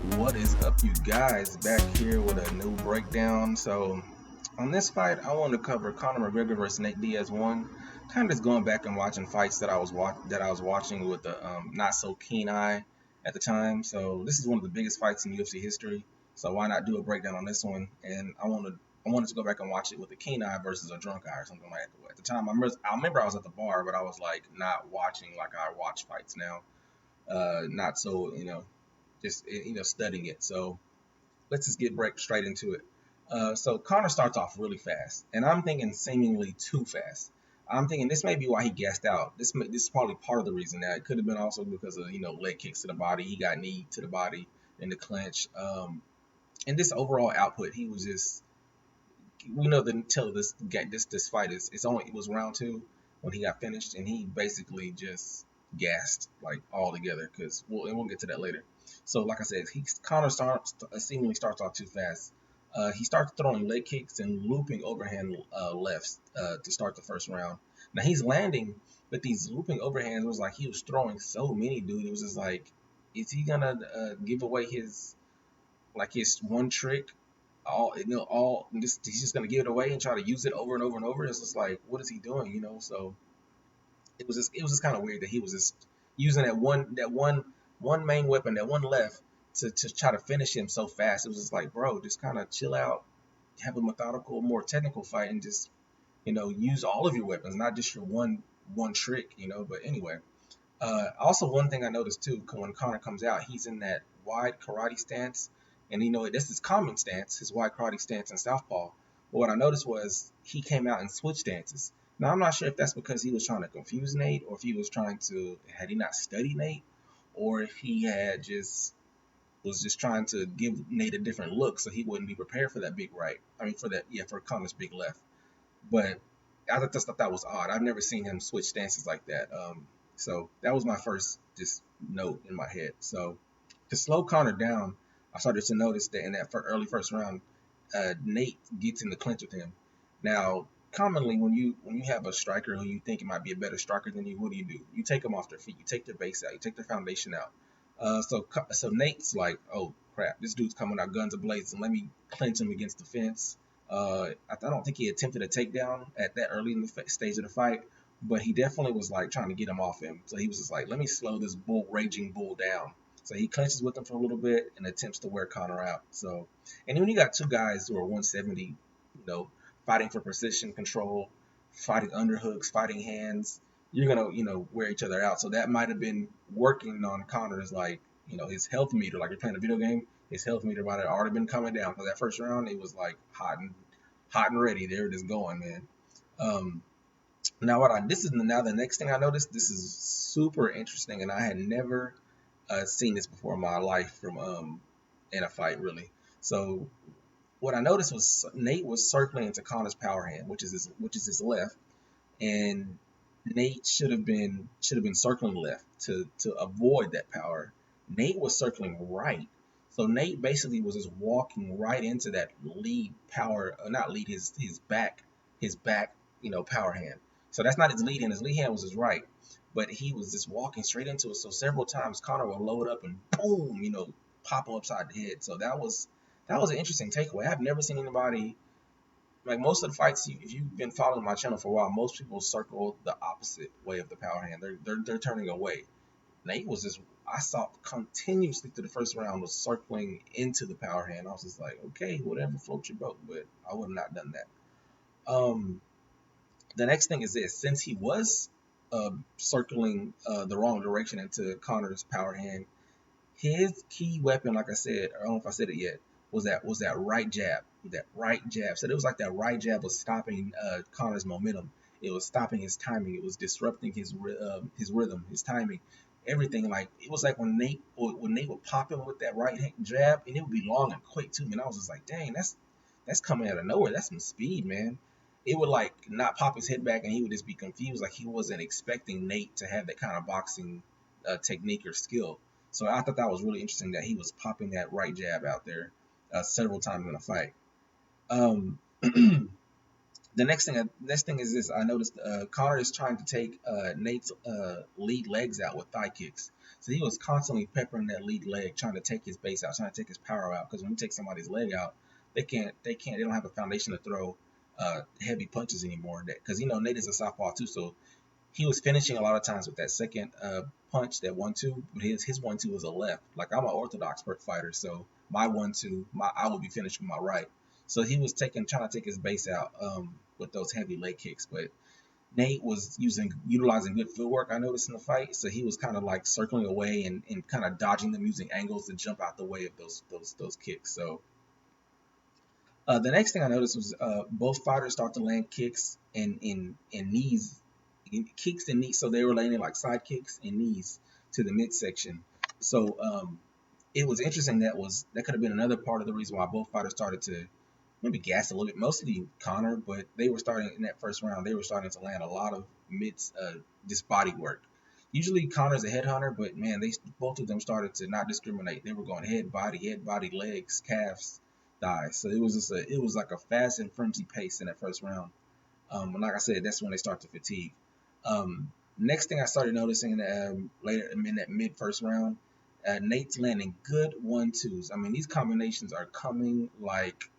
What is up, you guys? Back here with a new breakdown. So, on this fight, I want to cover Conor McGregor versus Nate Diaz one. Kind of just going back and watching fights that I was watching with a not so keen eye at the time. So, this is one of the biggest fights in UFC history. So, why not do a breakdown on this one? And I wanted to go back and watch it with a keen eye versus a drunk eye or something like that. At the time, I remember I was at the bar, but I was like not watching like I watch fights now. Not so just studying it. So let's just get break straight into it. So Connor starts off really fast, and I'm thinking seemingly too fast. I'm thinking this may be why he gassed out. This is probably part of the reason. That it could have been also because of leg kicks to the body. He got knee to the body in the clinch. And this overall output, he was just we know that until this fight it was round two when he got finished, and he basically just gassed like all together because we'll get to that later. So like I said, Connor seemingly starts off too fast. He starts throwing leg kicks and looping overhand lefts to start the first round. Now he's landing, but these looping overhands was like he was throwing so many, dude. It was just like, is he gonna give away his one trick all just he's just gonna give it away and try to use it over and over and over. It's just like, what is he doing? So it was just kind of weird that he was just using that one main weapon, that one left to try to finish him so fast. It was just like, bro, just kind of chill out, have a methodical, more technical fight, and just use all of your weapons, not just your one trick. But anyway, also, one thing I noticed too, when Connor comes out, he's in that wide karate stance, and this is common stance, his wide karate stance in southpaw. But what I noticed was he came out and switched stances. Now I'm not sure if that's because he was trying to confuse Nate, or if he was trying to had he not studied Nate, or if he had just was just trying to give Nate a different look so he wouldn't be prepared for that big right. I mean, for Connor's big left. But I just thought that was odd. I've never seen him switch stances like that. So that was my first just note in my head. So to slow Connor down, I started to notice that in that early first round, Nate gets in the clinch with him. Now, commonly when you have a striker who you think might be a better striker than you, what do? You take them off their feet. You take their base out. You take their foundation out. So Nate's like, oh crap, this dude's coming out guns ablazing. Let me clinch him against the fence. I don't think he attempted a takedown at that early in the stage of the fight, but he definitely was like trying to get him off him. So he was just like, let me slow this raging bull down. So he clinches with him for a little bit and attempts to wear Connor out. So, and when you got two guys who are 170, fighting for precision control, fighting underhooks, fighting hands, you're gonna, wear each other out. So that might have been working on Connor's his health meter, like you're playing a video game. His health meter might have already been coming down for that first round. It was like hot and ready. They were just going, man. Um, now the next thing I noticed. This is super interesting, and I had never seen this before in my life from in a fight really. So what I noticed was Nate was circling into Connor's power hand, which is his left, and Nate should have been circling left to avoid that power. Nate was circling right. So Nate basically was just walking right into that lead power, not lead his back, power hand. So that's not his lead hand. His lead hand was his right, but he was just walking straight into it. So several times Connor would load up and boom, pop him upside the head. So that was an interesting takeaway. I've never seen anybody like most of the fights. If you've been following my channel for a while, most people circle the opposite way of the power hand. They're turning away. Nate was just I saw continuously through the first round was circling into the power hand. I was just like, okay, whatever floats your boat, but I would have not done that. The next thing is this: since he was circling the wrong direction into Connor's power hand, his key weapon, like I said, I don't know if I said it yet, was that right jab. That right jab. So it was like that right jab was stopping Connor's momentum. It was stopping his timing. It was disrupting his rhythm, his timing, everything. Like it was like when Nate would pop him with that right jab, and it would be long and quick too. Man, I was just like, dang, that's coming out of nowhere. That's some speed, man. It would like not pop his head back, and he would just be confused, like he wasn't expecting Nate to have that kind of boxing technique or skill. So I thought that was really interesting that he was popping that right jab out there several times in a fight. Um, the next thing is this: I noticed Connor is trying to take Nate's lead legs out with thigh kicks. So he was constantly peppering that lead leg, trying to take his base out, trying to take his power out. Because when you take somebody's leg out, they don't have a foundation to throw heavy punches anymore. Because Nate is a southpaw too, so he was finishing a lot of times with that second punch, that 1-2, but his 1-2 was a left. Like, I'm an orthodox fighter, so my 1-2, I would be finished with my right. So he was trying to take his base out with those heavy leg kicks, but Nate was utilizing good footwork, I noticed, in the fight. So he was kind of like circling away and kind of dodging them, using angles to jump out the way of those kicks. So the next thing I noticed was both fighters start to land kicks and knees, kicks and knees. So they were landing like side kicks and knees to the midsection. So it was interesting. That could have been another part of the reason why both fighters started to maybe gas a little bit. Mostly Conor, but they were starting in that first round. They were starting to land a lot of just body work. Usually Conor's a headhunter, but man, both of them started to not discriminate. They were going head, body, legs, calves, thighs. So it was like a fast and frenzy pace in that first round. And like I said, that's when they start to fatigue. Next thing I started noticing later in that mid first round, Nate's landing good 1-2s. I mean, these combinations are coming like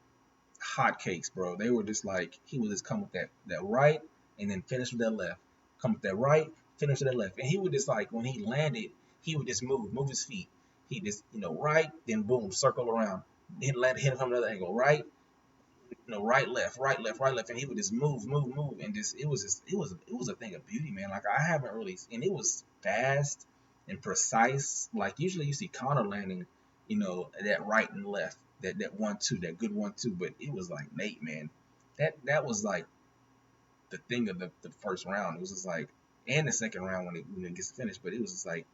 hotcakes, bro. They were just like, he would just come with that right and then finish with that left. Come with that right, finish with that left. And he would just, like, when he landed, he would just move his feet. He just, right, then boom, circle around. Hit him from another angle, right, right, left, right, left, right, left, and he would just move, and it was a thing of beauty, man. Like, I haven't really, and it was fast and precise. Like, usually you see Conor landing, that right and left, that 1-2, that good 1-2, but it was like Nate, man. That was like the thing of the first round. It was just like, and the second round when it gets finished, but it was just like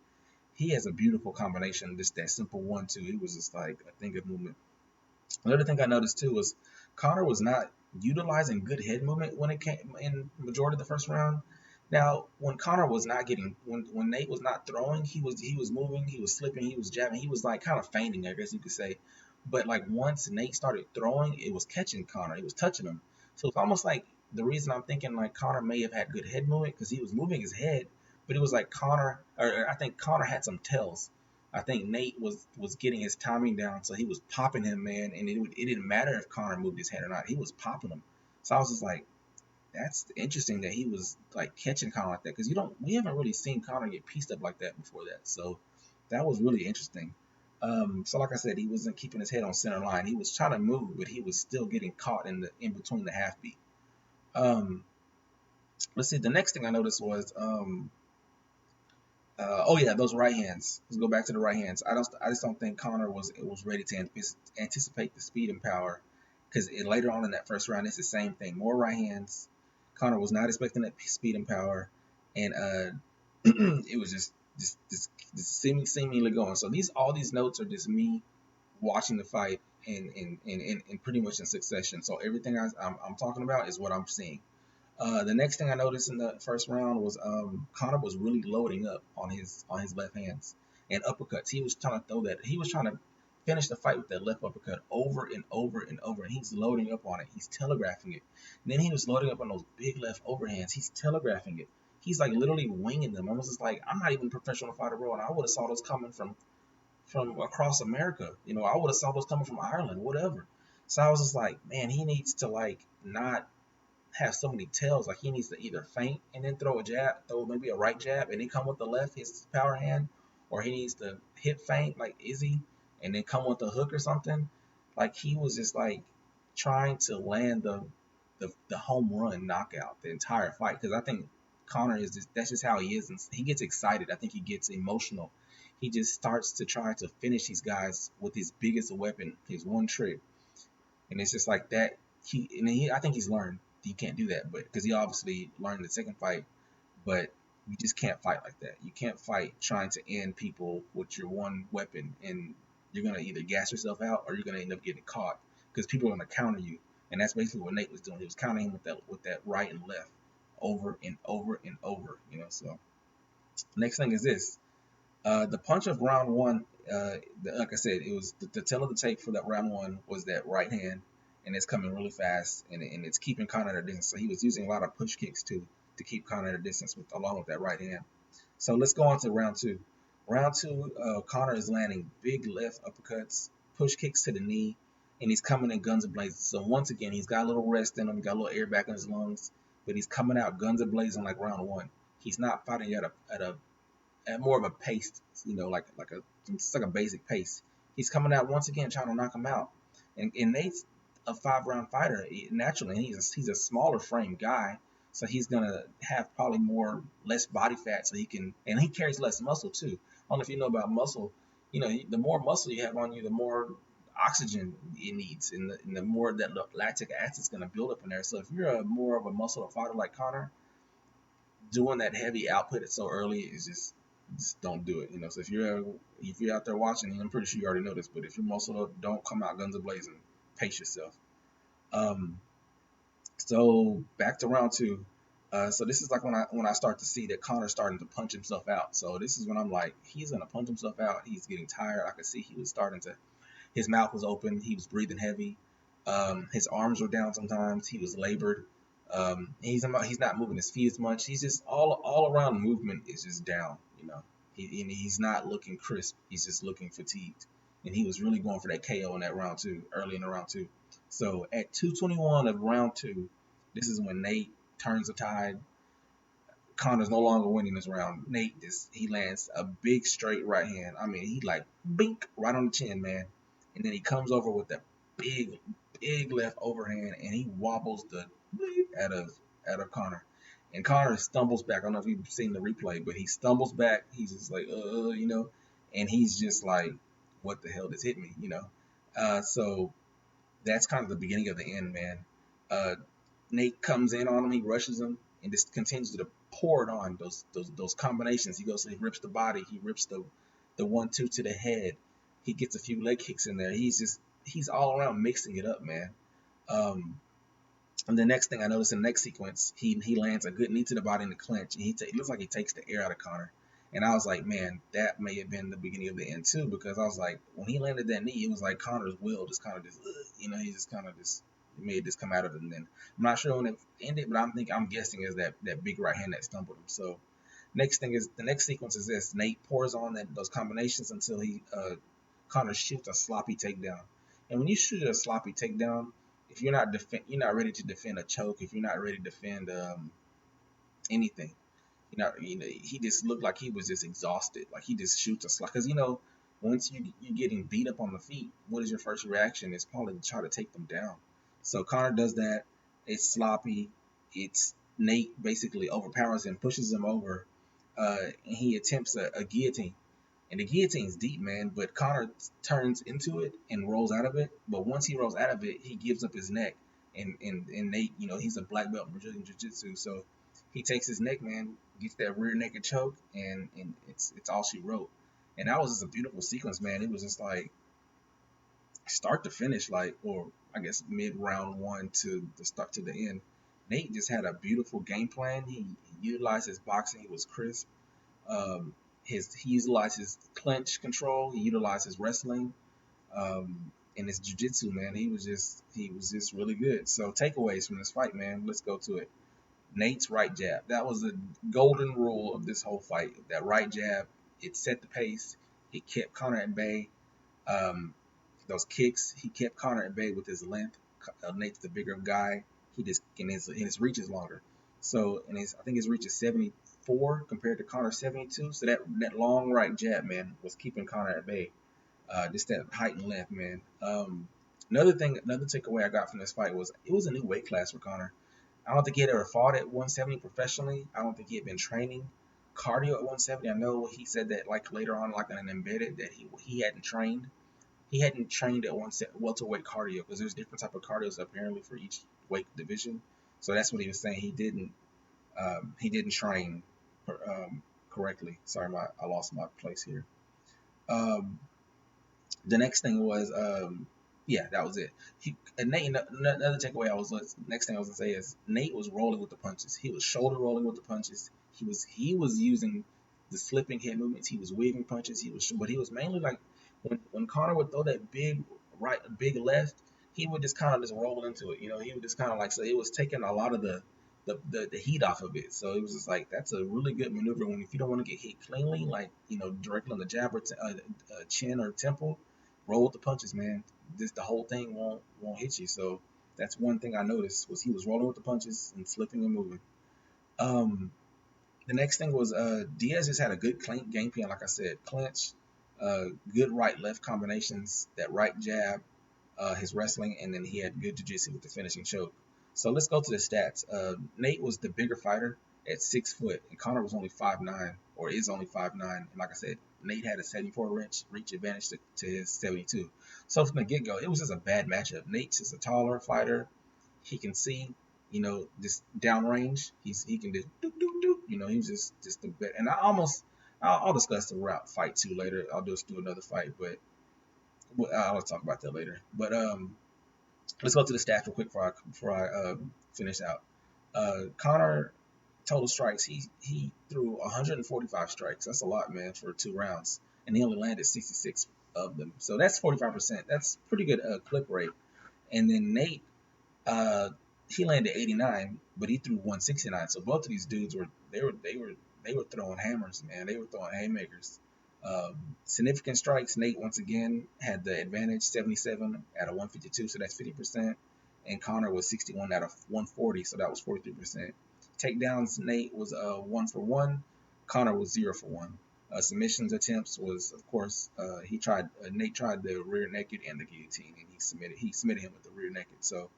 he has a beautiful combination, just that simple 1-2. It was just like a thing of movement. Another thing I noticed too was Conor was not utilizing good head movement when it came in majority of the first round. Now, when Conor was not getting, when Nate was not throwing, he was moving, he was slipping, he was jabbing, he was like kind of feigning, I guess you could say. But like once Nate started throwing, it was catching Conor, it was touching him. So it's almost like the reason I'm thinking like Conor may have had good head movement because he was moving his head, but it was like Conor, or I think Conor had some tells. I think Nate was getting his timing down, so he was popping him, man, and it didn't matter if Conor moved his head or not. He was popping him. So I was just like, that's interesting that he was like catching Conor like that because we haven't really seen Conor get pieced up like that before that. So that was really interesting. So like I said, he wasn't keeping his head on center line. He was trying to move, but he was still getting caught in between the half beat. Um, let's see. The next thing I noticed was oh yeah, those right hands. Let's go back to the right hands. I just don't think Conor was ready to anticipate the speed and power, because later on in that first round, it's the same thing. More right hands. Conor was not expecting that speed and power, and it was just seemingly going. So all these notes are just me watching the fight and pretty much in succession. So everything I'm talking about is what I'm seeing. The next thing I noticed in the first round was Conor was really loading up on his left hands and uppercuts. He was trying to throw that. He was trying to finish the fight with that left uppercut over and over and over, and he's loading up on it. He's telegraphing it. And then he was loading up on those big left overhands. He's telegraphing it. He's like literally winging them. I was just like, I'm not even a professional fighter, bro, and I would have saw those coming from across America. I would have saw those coming from Ireland, whatever. So I was just like, man, he needs to like not have so many tells. Like, he needs to either feint and then throw maybe a right jab and then come with the left, his power hand, or he needs to hit feint like Izzy and then come with the hook or something. Like, he was just like trying to land the home run knockout the entire fight, because I think Conor that's just how he is, and he gets excited. I think he gets emotional. He just starts to try to finish these guys with his biggest weapon, his one trick, and it's just like that. I think he's learned you can't do that, but because he obviously learned the second fight, but you just can't fight like that. You can't fight trying to end people with your one weapon, and you're gonna either gas yourself out or you're gonna end up getting caught because people are gonna counter you, and that's basically what Nate was doing. He was countering him with that right and left over and over and over. So next thing is this. The punch of round one, like I said, it was the tail of the tape for that round one was that right hand, and it's coming really fast, and it's keeping Conor at a distance. So he was using a lot of push kicks too to keep Conor at a distance along with that right hand. So let's go on to round two. Round two, Conor is landing big left uppercuts, push kicks to the knee, and he's coming in guns a blazing. So once again, he's got a little rest in him, got a little air back in his lungs, but he's coming out guns a blazing like round one. He's not fighting at more of a pace, like a it's like a basic pace. He's coming out once again trying to knock him out, and Nate's a 5 round fighter naturally. And he's a smaller frame guy, so he's gonna have probably less body fat, so he can, and he carries less muscle too. I don't know if you know about muscle. The more muscle you have on you, the more oxygen it needs, and the more that lactic acid is going to build up in there. So if you're more of a muscle fighter like Connor, doing that heavy output so early is just don't do it. So if you're out there watching, I'm pretty sure you already know this, but if you're muscle up, don't come out guns a blazing. Pace yourself. Um, so back to round two. So this is like when I start to see that Connor's starting to punch himself out. So this is when I'm like, he's gonna punch himself out. He's getting tired. I could see he was starting to, his mouth was open. He was breathing heavy. His arms were down sometimes. He was labored. He's not moving his feet as much. He's just all around movement is just down. He's not looking crisp. He's just looking fatigued. And he was really going for that KO in that round two, early in the round two. So at 2:21 of round two, this is when Nate turns the tide. Connor's no longer winning this round. Nate he lands a big straight right hand. I mean, he like bink right on the chin, man. And then he comes over with that big, big left overhand, and he wobbles the out of Connor. And Connor stumbles back. I don't know if you've seen the replay, but he stumbles back. He's just like, and he's just like, what the hell just hit me? So that's kind of the beginning of the end, man. Uh, Nate comes in on him, he rushes him, and just continues to pour it on those combinations. He goes, he rips the body, he rips the 1-2 to the head. He gets a few leg kicks in there. He's all around mixing it up, man. And the next thing I noticed in the next sequence, he lands a good knee to the body in the clinch, and it looks like he takes the air out of Conor. And I was like, man, that may have been the beginning of the end too, because I was like, when he landed that knee, it was like Conor's will just kind of just, he just kind of just made this come out of it. And then I'm not sure when it ended, but I'm guessing is that big right hand that stumbled him. So the next sequence is this: Nate pours on those combinations until Conor shoots a sloppy takedown. And when you shoot a sloppy takedown, if you're not ready to defend a choke, if you're not ready to defend anything, he just looked like he was just exhausted. Like he just shoots a slot. Because, once you're getting beat up on the feet, what is your first reaction? It's probably to try to take them down. So Connor does that. It's sloppy. It's Nate basically overpowers him, pushes him over, and he attempts a guillotine. And the guillotine's deep, man, but Connor turns into it and rolls out of it. But once he rolls out of it, he gives up his neck. And Nate, he's a black belt in Brazilian Jiu-Jitsu, so he takes his neck, man, gets that rear naked choke, and it's all she wrote. And that was just a beautiful sequence, man. It was just like start to finish, or I guess mid round one to the start to the end. Nate just had a beautiful game plan. He utilized his boxing. He was crisp. He utilized his clinch control. He utilized his wrestling, and his jiu-jitsu, man. He was just really good. So takeaways from this fight, man. Let's go to it. Nate's right jab. That was the golden rule of this whole fight. That right jab, it set the pace. It kept Conor at bay. Those kicks, he kept Conor at bay with his length. Nate's the bigger guy. His reach is longer. So, I think his reach is 74 compared to Conor's 72. So that long right jab, man, was keeping Conor at bay. Just that height and length, man. Another takeaway I got from this fight was it was a new weight class for Conor. I don't think he had ever fought at 170 professionally. I don't think he had been training cardio at 170. I know he said that like later on, like in an embedded, that he hadn't trained. He hadn't trained at welterweight cardio because there's different type of cardios apparently for each weight division. So that's what he was saying. He didn't train correctly. Sorry, I lost my place here. The next thing was, that was it. Nate, another takeaway next thing I was gonna say is Nate was rolling with the punches. He was shoulder rolling with the punches. He was using the slipping head movements. He was weaving punches. But he was mainly like when Conor would throw that big right, big left, he would just kind of just roll into it. He would just kind of like, so it was taking a lot of the the heat off of it. So it was just like that's a really good maneuver when if you don't want to get hit cleanly, like directly on the jab or chin or temple, roll with the punches, man. This the whole thing won't hit you. So that's one thing I noticed was he was rolling with the punches and flipping and moving. Um, the next thing was Diaz just had a good game plan, like I said, clinch, good right left combinations, that right jab, his wrestling, and then he had good jiu-jitsu with the finishing choke. So let's go to the stats. Nate was the bigger fighter at 6 foot, and Conor was only 5'9", or is only 5'9". And like I said, Nate had a 74 reach advantage to his 72. So from the get-go, it was just a bad matchup. Nate's just a taller fighter. He can see, this downrange. He can just doop doop doop. He's just the best. And I'll discuss the route fight too later. I'll just do another fight, but I'll talk about that later. But let's go to the stats real quick before I finish out. Conor total strikes. He threw 145 strikes. That's a lot, man, for 2 rounds, and he only landed 66 of them. So that's 45%. That's pretty good clip rate. And then Nate, uh, he landed 89, but he threw 169. So both of these dudes were throwing hammers, man. They were throwing haymakers. Significant strikes. Nate once again had the advantage, 77 out of 152, so that's 50%. And Conor was 61 out of 140, so that was 43%. Takedowns. Nate was 1 for 1. Conor was 0 for 1. Submissions attempts was, of course, Nate tried the rear naked and the guillotine, and he submitted him with the rear naked. So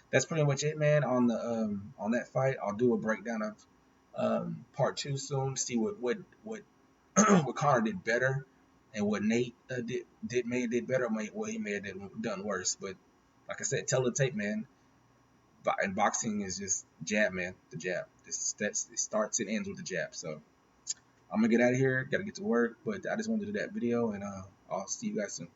that's pretty much it, man. On that fight, I'll do a breakdown of part two soon. See what what Conor did better, and what Nate did better, what he may have done worse. But like I said, tell the tape, man. And boxing is just jab, man. The jab. It starts and ends with the jab. So I'm gonna get out of here. Got to get to work, but I just wanted to do that video, and I'll see you guys soon.